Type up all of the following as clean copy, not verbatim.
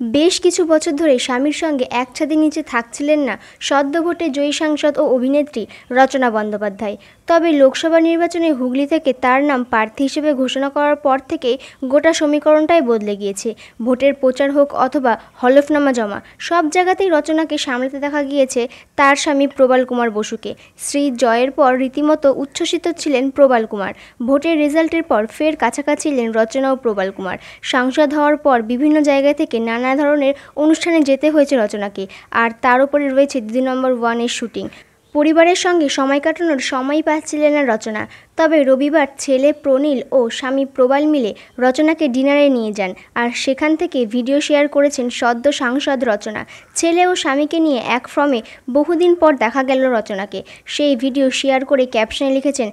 বেশ কিছু বছর ধরে স্বামীর সঙ্গে এক ছাদের নিচে থাকছিলেন না সদ্য ভোটে জয়ী সাংসদ ও অভিনেত্রী রচনা বন্দ্যোপাধ্যায়। তবে লোকসভা নির্বাচনে হুগলি থেকে তার নাম প্রার্থী হিসেবে ঘোষণা করার পর থেকেই গোটা সমীকরণটাই বদলে গিয়েছে। ভোটের প্রচার হোক অথবা হলফনামা জমা, সব জায়গাতেই রচনাকে সামলাতে দেখা গিয়েছে তার স্বামী প্রবাল কুমার বসুকে। শ্রী জয়ের পর রীতিমতো উচ্ছ্বসিত ছিলেন প্রবাল কুমার। ভোটের রেজাল্টের পর ফের কাছাকাছি এলেন রচনা ও প্রবাল কুমার। সাংসদ হওয়ার পর বিভিন্ন জায়গা থেকে নানা ধরনের অনুষ্ঠানে যেতে হয়েছে রচনাকে। আর তার উপরে রয়েছে দিদি নম্বর 1-এর শুটিং। পরিবারের সঙ্গে সময় কাটানোর সময় পাচ্ছিলেন না রচনা। তবে রবিবার ছেলে প্রনীল ও স্বামী প্রবাল মিলে রচনাকে ডিনারে নিয়ে যান, আর সেখান থেকে ভিডিও শেয়ার করেছেন সদ্য সাংসদ রচনা। ছেলে ও স্বামীকে নিয়ে এক ফর্মে বহুদিন পর দেখা গেল রচনাকে। সেই ভিডিও শেয়ার করে ক্যাপশনে লিখেছেন,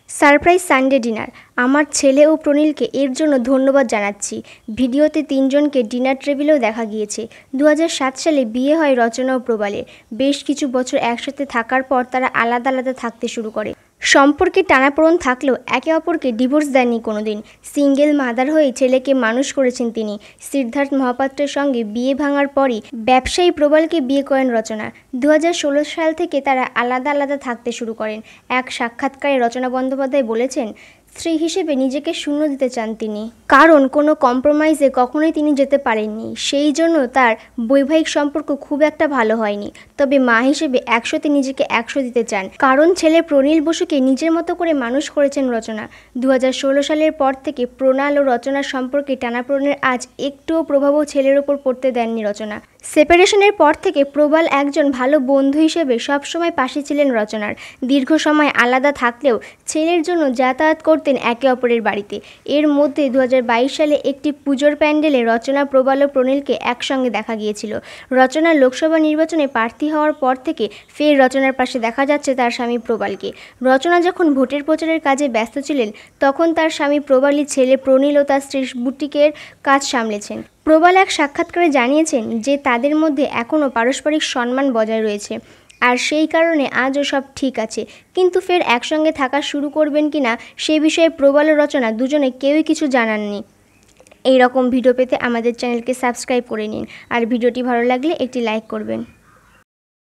সারপ্রাইজ সানডে ডিনার। আমার ছেলে ও প্রনীলকে এর জন্য ধন্যবাদ জানাচ্ছি। ভিডিওতে তিনজনকে ডিনার টেবিলেও দেখা গিয়েছে। 2007 সালে বিয়ে হয় রচনা ও প্রবালের। বেশ কিছু বছর একসাথে থাকার পর তারা আলাদা আলাদা থাকতে শুরু করে। সম্পর্কে টানাপোড়েন থাকলেও একে অপরকে ডিভোর্স দেননি কোনোদিন। সিঙ্গেল মাদার হয়ে ছেলেকে মানুষ করেছেন তিনি। সিদ্ধার্থ মহাপাত্রের সঙ্গে বিয়ে ভাঙার পরই ব্যবসায়ী প্রবালকে বিয়ে করেন রচনা। 2016 সাল থেকে তারা আলাদা আলাদা থাকতে শুরু করেন। এক সাক্ষাৎকারে রচনা বন্দ্যোপাধ্যায় বলেছেন, স্ত্রী হিসেবে নিজেকে শূন্য দিতে চান তিনি, কারণ কোনো কম্প্রোমাইজে কখনোই তিনি যেতে পারেননি। সেই জন্য তার বৈবাহিক সম্পর্ক খুব একটা ভালো হয়নি। তবে মা হিসেবে 100তে নিজেকে 100 দিতে চান, কারণ ছেলে প্রনীল বসুকে নিজের মতো করে মানুষ করেছেন রচনা। 2016 সালের পর থেকে প্রণাল ও রচনার সম্পর্কে টানাপোড়েনের আজ একটুও প্রভাবও ছেলের ওপর পড়তে দেননি রচনা। সেপারেশনের পর থেকে প্রবাল একজন ভালো বন্ধু হিসেবে সবসময় পাশে ছিলেন রচনার। দীর্ঘ সময় আলাদা থাকলেও ছেলের জন্য যাতায়াত করতেন একে অপরের বাড়িতে। এর মধ্যে 2022 সালে একটি পুজোর প্যান্ডেলে রচনা, প্রবাল ও প্রনীলকে একসঙ্গে দেখা গিয়েছিল। রচনার লোকসভা নির্বাচনে প্রার্থী হওয়ার পর থেকে ফের রচনার পাশে দেখা যাচ্ছে তার স্বামী প্রবালকে। রচনা যখন ভোটের প্রচারের কাজে ব্যস্ত ছিলেন, তখন তার স্বামী প্রবালই ছেলে প্রনীল ও তার স্ত্রীর বুটিকের কাজ সামলেছেন। প্রবাল এক সাক্ষাৎকারে জানিয়েছেন যে তাদের মধ্যে এখনও পারস্পরিক সম্মান বজায় রয়েছে, আর সেই কারণে আজও সব ঠিক আছে। কিন্তু ফের একসঙ্গে থাকা শুরু করবেন কিনা সে বিষয়ে প্রবাল ও রচনা দুজনে কেউই কিছু জানাননি। এই রকম ভিডিও পেতে আমাদের চ্যানেলকে সাবস্ক্রাইব করে নিন, আর ভিডিওটি ভালো লাগলে একটি লাইক করবেন।